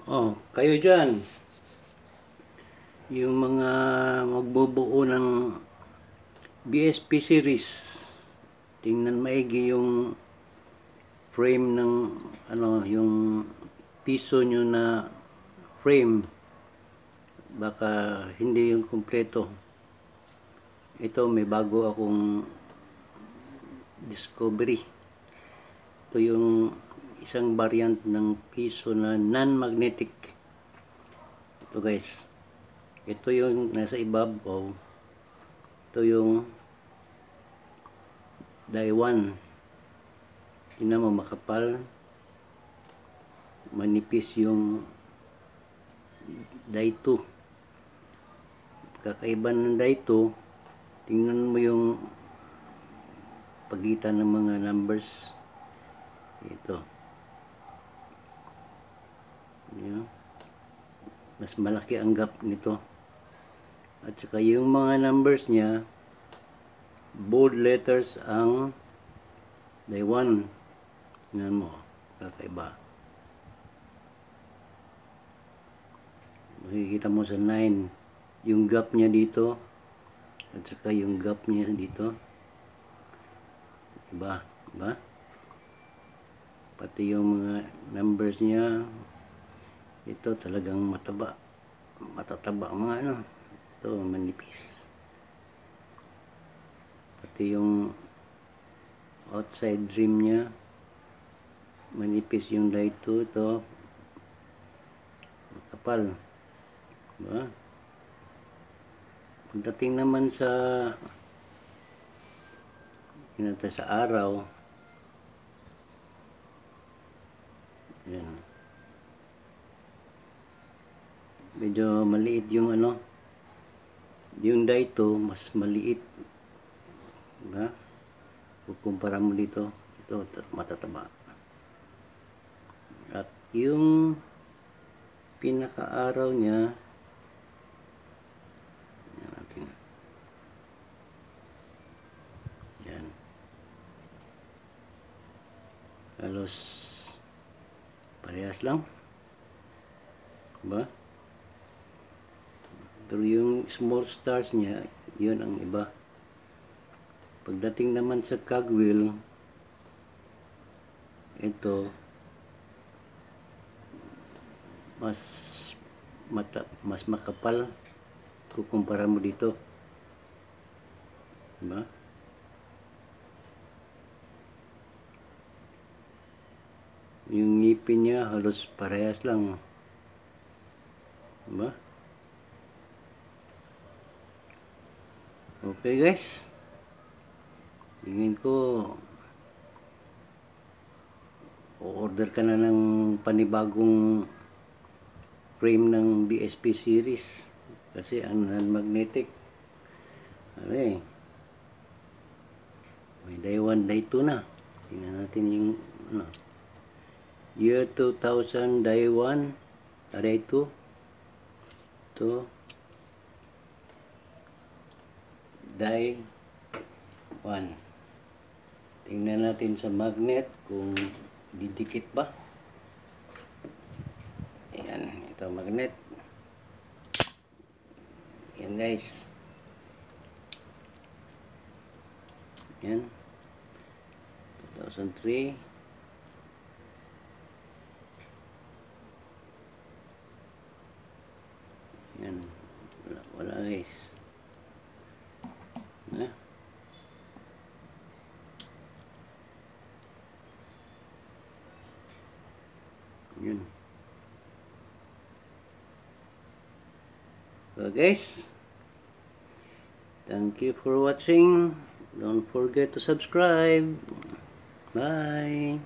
Oh, kayo dyan, yung mga magbubuo ng BSP series, tingnan maigi yung frame ng yung piso nyo na frame, baka hindi yung kumpleto. Ito, may bago akong discovery. Ito yung isang variant ng piso na non-magnetic. Ito guys, ito yung nasa ibabaw. Ito yung die 1. Tingnan mo, makapal, manipis yung die 2. Kakaiba ng die 2, tingnan mo yung pagitan ng mga numbers. Ito, yun. Mas malaki ang gap nito, at saka yung mga numbers niya bold letters ang die 1. Tingnan mo, kakaiba. Makikita mo sa 9 yung gap niya dito, at saka yung gap niya dito, diba? Pati yung mga numbers niya, ito talagang matataba mga ito manipis. Pati yung outside rim niya manipis, yung die 2, ito makapal, diba? Pagdating naman sa araw, yan, medyo maliit yung yung die 2, mas maliit, diba? Kukumpara mo dito, ito matataba. At yung pinaka-araw niya, yan natin, yan, halos parehas lang, diba? Pero yung small stars niya, yun ang iba. Pagdating naman sa cogwheel, ito mas makapal kukumpara mo dito, diba? Yung ngipin niya halos parehas lang, diba? Okay guys, tingin ko o-order ka na ng panibagong frame ng BSP series, kasi ang non-magnetic, may die 1, die 2 na. Tingnan natin yung year 2000 die 1, die 2, to die 1. Tingnan natin sa magnet kung didikit ba. Ayan, ito magnet. Ayan guys, ayan, 2003. Ayan, wala guys. Yun. So guys, thank you for watching. Don't forget to subscribe. Bye.